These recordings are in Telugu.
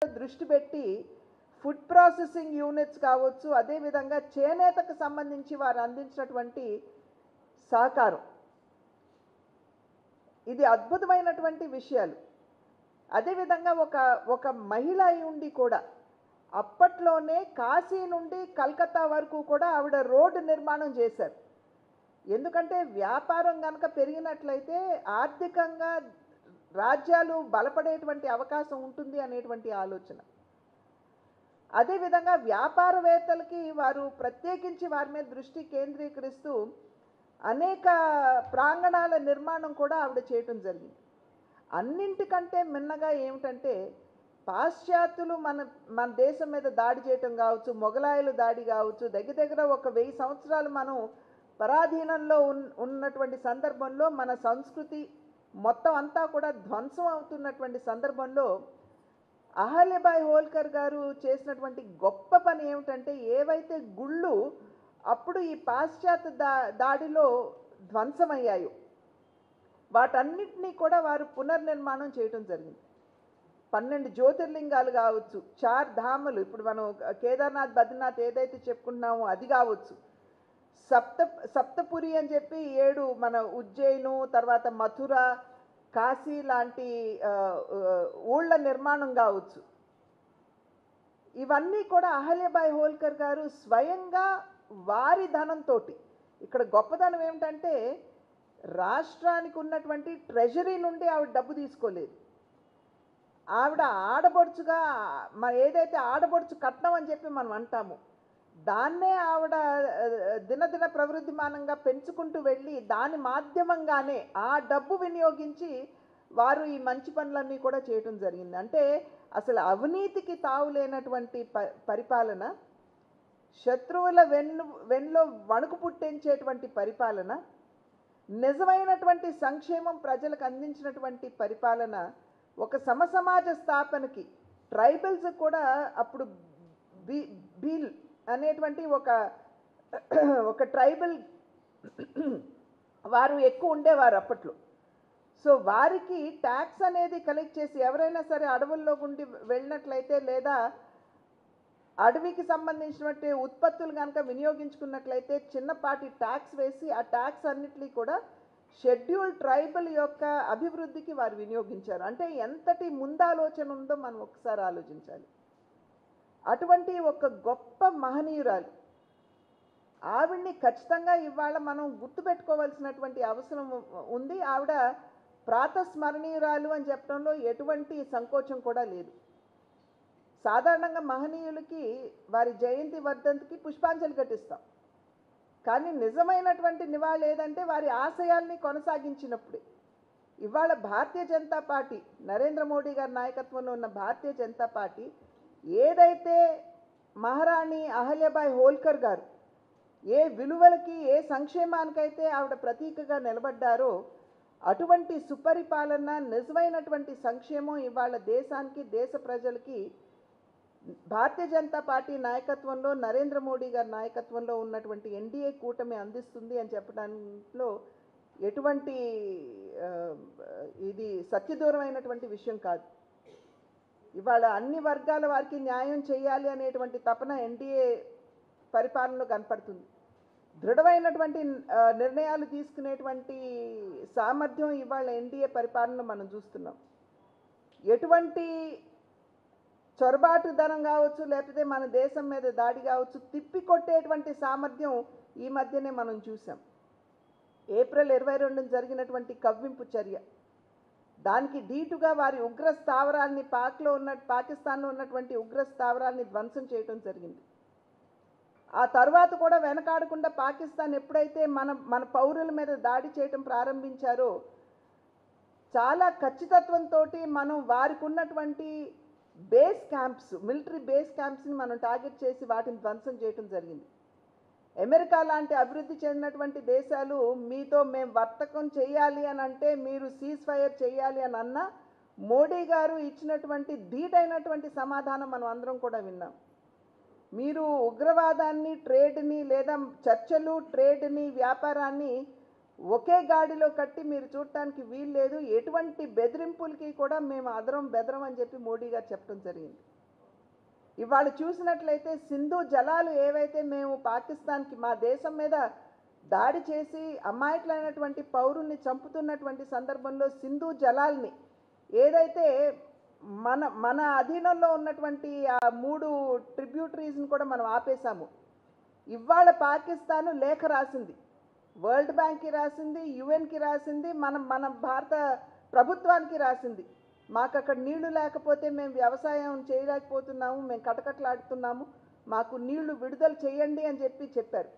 దృష్టి పెట్టి ఫుడ్ ప్రాసెసింగ్ యూనిట్స్ కావచ్చు, అదేవిధంగా చేనేతకు సంబంధించి వారు అందించినటువంటి సహకారం, ఇది అద్భుతమైనటువంటి విషయాలు. అదేవిధంగా ఒక మహిళ అయి ఉండి కూడా అప్పట్లోనే కాశీ నుండి కలకత్తా వరకు కూడా ఆవిడ రోడ్డు నిర్మాణం చేశారు. ఎందుకంటే వ్యాపారం కనుక పెరిగినట్లయితే ఆర్థికంగా రాజ్యాలు బలపడేటువంటి అవకాశం ఉంటుంది అనేటువంటి ఆలోచన. అదేవిధంగా వ్యాపారవేత్తలకి వారు ప్రత్యేకించి వారి మీద దృష్టి కేంద్రీకరిస్తూ అనేక ప్రాంగణాల నిర్మాణం కూడా ఆవిడ చేయటం జరిగింది. అన్నింటికంటే మిన్నగా ఏమిటంటే పాశ్చాత్యులు మన దేశం మీద దాడి చేయటం కావచ్చు, మొఘలాయులు దాడి కావచ్చు, దగ్గర ఒక 1000 సంవత్సరాలు మనం పరాధీనంలో ఉన్నటువంటి సందర్భంలో మన సంస్కృతి మొత్తం అంతా కూడా ధ్వంసం అవుతున్నటువంటి సందర్భంలో అహల్యబాయి హోల్కర్ గారు చేసినటువంటి గొప్ప పని ఏమిటంటే ఏవైతే గుళ్ళు అప్పుడు ఈ పాశ్చాత్య దాడిలో ధ్వంసమయ్యాయో వాటన్నిటినీ కూడా వారు పునర్నిర్మాణం చేయటం జరిగింది. 12 జ్యోతిర్లింగాలు కావచ్చు, 4 ధామలు, ఇప్పుడు మనం కేదార్నాథ్, బద్రీనాథ్ ఏదైతే చెప్పుకుంటున్నామో అది కావచ్చు, సప్తపురి అని చెప్పి 7 మన ఉజ్జయిను, తర్వాత మథుర, కాశీ లాంటి ఊళ్ళ నిర్మాణం కావచ్చు, ఇవన్నీ కూడా అహల్యబాయి హోల్కర్ గారు స్వయంగా వారి ధనంతో. ఇక్కడ గొప్పదనం ఏమిటంటే రాష్ట్రానికి ఉన్నటువంటి ట్రెజరీ నుండి ఆవిడ డబ్బు తీసుకోలేదు. ఆవిడ ఆడబడుచుగా ఏదైతే ఆడబడుచు కట్నం అని చెప్పి మనం అంటాము, దాన్నే ఆవిడ దినదిన ప్రవృద్ధిమానంగా పెంచుకుంటూ వెళ్ళి దాని మాధ్యమంగానే ఆ డబ్బు వినియోగించి వారు ఈ మంచి పనులన్నీ కూడా చేయటం జరిగింది. అంటే అసలు అవినీతికి తావులేనటువంటి పరిపాలన, శత్రువుల వెన్నులో వణుకు పుట్టించేటువంటి పరిపాలన, నిజమైనటువంటి సంక్షేమం ప్రజలకు అందించినటువంటి పరిపాలన, ఒక సమసమాజ స్థాపనకి ట్రైబల్స్ కూడా అప్పుడు బీల్ అనేటువంటి ఒక ట్రైబల్ వారు ఎక్కువ ఉండేవారు అప్పట్లో. సో వారికి ట్యాక్స్ అనేది కలెక్ట్ చేసి ఎవరైనా సరే అడవుల్లో గుండి వెళ్ళినట్లయితే లేదా అడవికి సంబంధించినటువంటి ఉత్పత్తులు కనుక వినియోగించుకున్నట్లయితే చిన్నపాటి ట్యాక్స్ వేసి ఆ ట్యాక్స్ అన్నిటినీ కూడా షెడ్యూల్ ట్రైబల్ యొక్క అభివృద్ధికి వారు వినియోగించారు. అంటే ఎంతటి ముందాలోచన ఉందో మనం ఒకసారి ఆలోచించాలి. అటువంటి ఒక గొప్ప మహనీయురాలు ఆవిడ్ని ఖచ్చితంగా ఇవాళ మనం గుర్తుపెట్టుకోవాల్సినటువంటి అవసరం ఉంది. ఆవిడ ప్రాతస్మరణీయురాలు అని చెప్పడంలో ఎటువంటి సంకోచం కూడా లేదు. సాధారణంగా మహనీయులకి వారి జయంతి వర్ధంతికి పుష్పాంజలి ఘటిస్తాం, కానీ నిజమైనటువంటి నివాళి ఏదంటే వారి ఆశయాల్ని కొనసాగించినప్పుడే. ఇవాళ భారతీయ జనతా పార్టీ, నరేంద్ర మోడీ గారి నాయకత్వంలో ఉన్న భారతీయ జనతా పార్టీ ఏదైతే మహారాణి అహల్యబాయి హోల్కర్ గారు ఏ విలువలకి ఏ సంక్షేమానికైతే ఆవిడ ప్రతీకగా నిలబడ్డారో అటువంటి సుపరిపాలన, నిజమైనటువంటి సంక్షేమం ఇవాళ దేశానికి, దేశ ప్రజలకి భారతీయ జనతా పార్టీ నాయకత్వంలో, నరేంద్ర మోడీ గారి నాయకత్వంలో ఉన్నటువంటి ఎన్డీఏ కూటమి అందిస్తుంది అని చెప్పడంలో ఎటువంటి ఇది సత్యదూరమైనటువంటి విషయం కాదు. ఇవాళ అన్ని వర్గాల వారికి న్యాయం చేయాలి అనేటువంటి తపన ఎన్డీఏ పరిపాలనలో కనపడుతుంది. దృఢమైనటువంటి నిర్ణయాలు తీసుకునేటువంటి సామర్థ్యం ఇవాళ ఎన్డీఏ పరిపాలనలో మనం చూస్తున్నాం. ఎటువంటి చొరబాటుదనం కావచ్చు, లేకపోతే మన దేశం మీద దాడి కావచ్చు, తిప్పికొట్టేటువంటి సామర్థ్యం ఈ మధ్యనే మనం చూసాం. ఏప్రిల్ 22న జరిగినటువంటి కవ్వింపు చర్య, దానికి ధీటుగా వారి ఉగ్ర స్థావరాల్ని పాకిస్తాన్లో ఉన్నటువంటి ఉగ్ర స్థావరాల్ని ధ్వంసం చేయడం జరిగింది. ఆ తర్వాత కూడా వెనకాడకుండా పాకిస్తాన్ ఎప్పుడైతే మన పౌరుల మీద దాడి చేయటం ప్రారంభించారో చాలా ఖచ్చితత్వంతో మనం వారికి ఉన్నటువంటి బేస్ క్యాంప్స్, మిలిటరీ బేస్ క్యాంప్స్ని మనం టార్గెట్ చేసి వాటిని ధ్వంసం చేయటం జరిగింది. అమెరికా లాంటి అభివృద్ధి చెందినటువంటి దేశాలు మీతో మేము వర్తకం చేయాలి అని అంటే మీరు సీజ్ ఫైర్ చేయాలి అని అన్నా మోడీ గారు ఇచ్చినటువంటి ధీటైనటువంటి సమాధానం మనం అందరం కూడా విన్నాం. మీరు ఉగ్రవాదాన్ని, ట్రేడ్ని లేదా చర్చలు, ట్రేడ్ని, వ్యాపారాన్ని ఒకే గాడిలో కట్టి మీరు చూడటానికి వీలు లేదు, ఎటువంటి బెదిరింపులకి కూడా మేము అదరం బెదరం అని చెప్పి మోడీ గారు చెప్పడం జరిగింది. ఇవాళ చూసినట్లయితే సింధు జలాలు ఏవైతే మేము పాకిస్తాన్కి మా దేశం మీద దాడి చేసి అమాయకులైనటువంటి పౌరుల్ని చంపుతున్నటువంటి సందర్భంలో సింధు జలాల్ని ఏదైతే మన మన అధీనంలో ఉన్నటువంటి ఆ 3 ట్రిబ్యూటరీస్ని కూడా మనం ఆపేశాము. ఇవాళ పాకిస్తాను లేఖ రాసింది, వరల్డ్ బ్యాంక్కి రాసింది, యుఎన్కి రాసింది, మన భారత ప్రభుత్వానికి రాసింది. మాకు అక్కడ నీళ్లు లేకపోతే మేము వ్యవసాయం చేయలేకపోతున్నాము, మేము కటకట్లాడుతున్నాము, మాకు నీళ్లు విడుదల చేయండి అని చెప్పారు.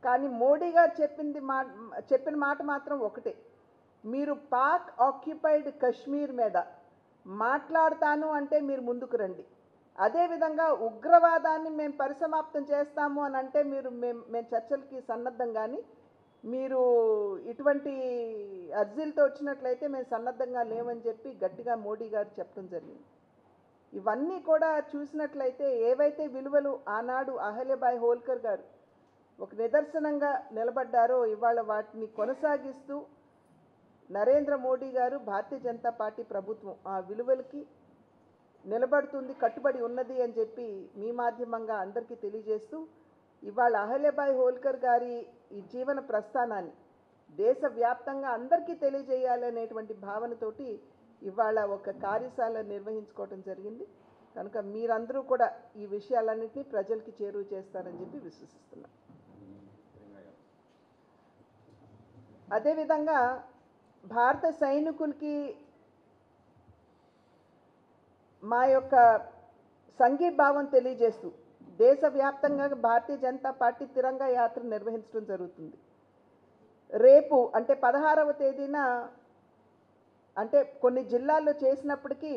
కానీ మోడీ గారు చెప్పిన మాట మాత్రం ఒకటే, మీరు పాక్ ఆక్యుపైడ్ కశ్మీర్ మీద మాట్లాడతాను అంటే మీరు ముందుకు రండి, అదేవిధంగా ఉగ్రవాదాన్ని మేము పరిసమాప్తం చేస్తాము అని అంటే మేము చర్చలకి సన్నద్ధం, కానీ మీరు ఇటువంటి అర్జీలతో వచ్చినట్లయితే మేము సన్నద్ధంగా లేవని చెప్పి గట్టిగా మోడీ గారు చెప్పడం జరిగింది. ఇవన్నీ కూడా చూసినట్లయితే ఏవైతే విలువలు ఆనాడు అహల్యబాయ్ హోల్కర్ గారు ఒక నిదర్శనంగా నిలబడ్డారో ఇవాళ వాటిని కొనసాగిస్తూ నరేంద్ర మోడీ గారు, భారతీయ జనతా పార్టీ ప్రభుత్వం ఆ విలువలకి నిలబడుతుంది, కట్టుబడి ఉన్నది అని చెప్పి మీ మాధ్యమంగా అందరికీ తెలియజేస్తూ, ఇవాళ అహల్యబాయ్ హోల్కర్ గారి ఈ జీవన ప్రస్థానాన్ని దేశవ్యాప్తంగా అందరికీ తెలియజేయాలనేటువంటి భావనతోటి ఇవాళ ఒక కార్యశాల నిర్వహించుకోవడం జరిగింది. కనుక మీరందరూ కూడా ఈ విషయాలన్నింటినీ ప్రజలకి చేరువ చేస్తారని చెప్పి విశ్వసిస్తున్నాను. అదేవిధంగా భారత సైనికులకి మా యొక్క సంఘీభావం తెలియజేస్తూ దేశవ్యాప్తంగా భారతీయ జనతా పార్టీ తిరంగా యాత్ర నిర్వహించడం జరుగుతుంది. రేపు అంటే 16వ తేదీన అంటే కొన్ని జిల్లాల్లో చేసినప్పటికీ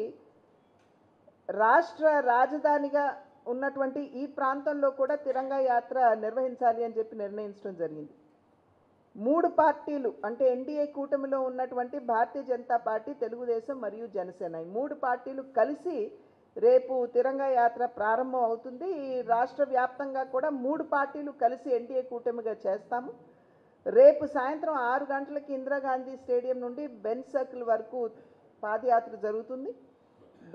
రాష్ట్ర రాజధానిగా ఉన్నటువంటి ఈ ప్రాంతంలో కూడా తిరంగా యాత్ర నిర్వహించాలి అని చెప్పి నిర్ణయించడం జరిగింది. 3 పార్టీలు అంటే ఎన్డీఏ కూటమిలో ఉన్నటువంటి భారతీయ జనతా పార్టీ, తెలుగుదేశం మరియు జనసేన, ఈ 3 పార్టీలు కలిసి రేపు తిరంగా యాత్ర ప్రారంభం అవుతుంది. ఈ రాష్ట్ర వ్యాప్తంగా కూడా 3 పార్టీలు కలిసి ఎన్డీఏ కూటమిగా చేస్తాము. రేపు సాయంత్రం 6 గంటలకి ఇందిరాగాంధీ స్టేడియం నుండి బెంచ్ సర్కిల్ వరకు పాదయాత్ర జరుగుతుంది.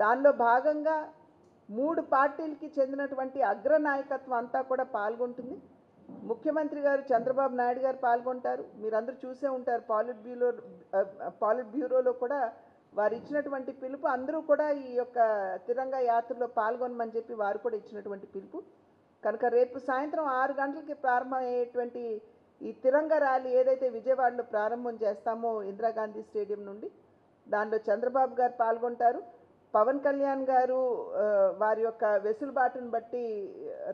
దానిలో భాగంగా 3 పార్టీలకి చెందినటువంటి అగ్రనాయకత్వం అంతా కూడా పాల్గొంటుంది. ముఖ్యమంత్రి గారు చంద్రబాబు నాయుడు గారు పాల్గొంటారు. మీరందరూ చూసే ఉంటారు, పాలిట్ బ్యూరోలో కూడా వారు ఇచ్చినటువంటి పిలుపు, అందరూ కూడా ఈ యొక్క తిరంగా యాత్రలో పాల్గొనమని చెప్పి వారు కూడా ఇచ్చినటువంటి పిలుపు. కనుక రేపు సాయంత్రం 6 గంటలకి ప్రారంభమయ్యేటువంటి ఈ తిరంగా ర్యాలీ ఏదైతే విజయవాడలో ప్రారంభం చేస్తామో ఇందిరాగాంధీ స్టేడియం నుండి, దానిలో చంద్రబాబు గారు పాల్గొంటారు. పవన్ కళ్యాణ్ గారు వారి యొక్క వెసులుబాటును బట్టి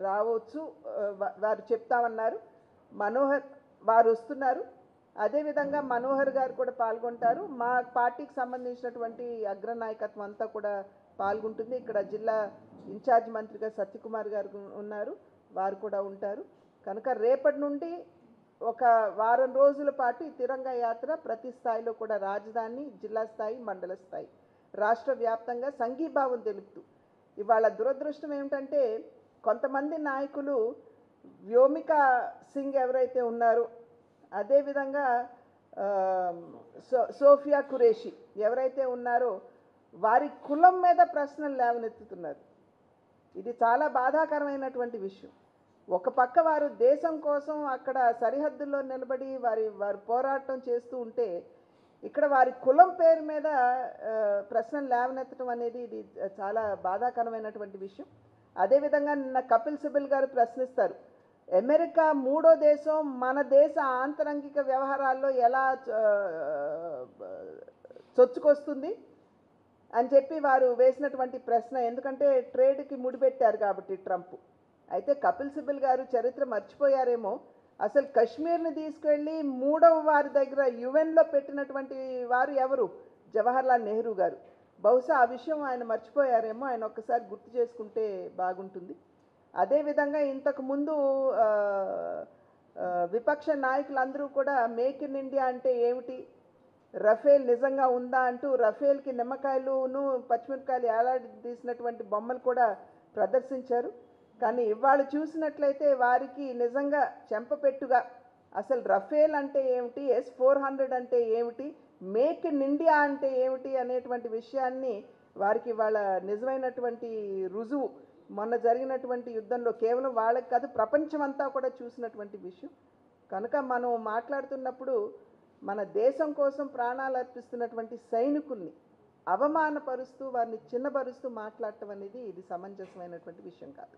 రావచ్చు, వారు చెప్తామన్నారు. మనోహర్ వారు వస్తున్నారు. అదేవిధంగా మనోహర్ గారు కూడా పాల్గొంటారు. మా పార్టీకి సంబంధించినటువంటి అగ్రనాయకత్వం అంతా కూడా పాల్గొంటుంది. ఇక్కడ జిల్లా ఇన్ఛార్జ్ మంత్రిగా సత్యకుమార్ గారు ఉన్నారు, వారు కూడా ఉంటారు. కనుక రేపటి నుండి ఒక వారం రోజుల పాటు ఈ తిరంగా యాత్ర ప్రతి స్థాయిలో కూడా రాజధాని, జిల్లా స్థాయి, మండల స్థాయి, రాష్ట్ర వ్యాప్తంగా సంఘీభావం తెలుపుతూ, ఇవాళ దురదృష్టం ఏమిటంటే కొంతమంది నాయకులు వ్యోమికా సింగ్ ఎవరైతే ఉన్నారో, అదేవిధంగా సోఫియా ఖురేషి ఎవరైతే ఉన్నారో వారి కులం మీద ప్రశ్నలు లేవనెత్తుతున్నారు. ఇది చాలా బాధాకరమైనటువంటి విషయం. ఒక పక్క వారు దేశం కోసం అక్కడ సరిహద్దుల్లో నిలబడి వారు పోరాటం చేస్తూ ఉంటే, ఇక్కడ వారి కులం పేరు మీద ప్రశ్నలు లేవనెత్తడం అనేది ఇది చాలా బాధాకరమైనటువంటి విషయం. అదేవిధంగా నిన్న కపిల్ సిబల్ గారు ప్రశ్నిస్తారు, అమెరికా 3వ దేశం మన దేశ ఆంతరంగిక వ్యవహారాల్లో ఎలా చొచ్చుకొస్తుంది అని చెప్పి వారు వేసినటువంటి ప్రశ్న. ఎందుకంటే ట్రేడ్కి ముడిపెట్టారు కాబట్టి ట్రంప్. అయితే కపిల్ సిబల్ గారు చరిత్ర మర్చిపోయారేమో, అసలు కశ్మీర్ని తీసుకెళ్ళి 3వ వారి దగ్గర యుఎన్లో పెట్టినటువంటి వారు ఎవరు? జవహర్లాల్ నెహ్రూ గారు. బహుశా ఆ విషయం ఆయన మర్చిపోయారేమో, ఆయన ఒక్కసారి గుర్తు చేసుకుంటే బాగుంటుంది. అదేవిధంగా ఇంతకుముందు విపక్ష నాయకులందరూ కూడా మేక్ ఇన్ ఇండియా అంటే ఏమిటి, రఫేల్ నిజంగా ఉందా అంటూ రఫేల్కి నిమ్మకాయలును పచ్చిమిరపకాయలు ఏలాడి తీసినటువంటి బొమ్మలు కూడా ప్రదర్శించారు. కానీ ఇవాళ చూసినట్లయితే వారికి నిజంగా చెంపపెట్టుగా అసలు రఫేల్ అంటే ఏమిటి, S-400 అంటే ఏమిటి, మేక్ ఇన్ ఇండియా అంటే ఏమిటి అనేటువంటి విషయాన్ని వారికి వాళ్ళ నిజమైనటువంటి రుజువు మొన్న జరిగినటువంటి యుద్ధంలో కేవలం వాళ్ళకి కాదు ప్రపంచం అంతా కూడా చూసినటువంటి విషయం. కనుక మనం మాట్లాడుతున్నప్పుడు మన దేశం కోసం ప్రాణాలు అర్పిస్తున్నటువంటి సైనికుల్ని అవమానపరుస్తూ వారిని చిన్నపరుస్తూ మాట్లాడటం అనేది ఇది సమంజసమైనటువంటి విషయం కాదు.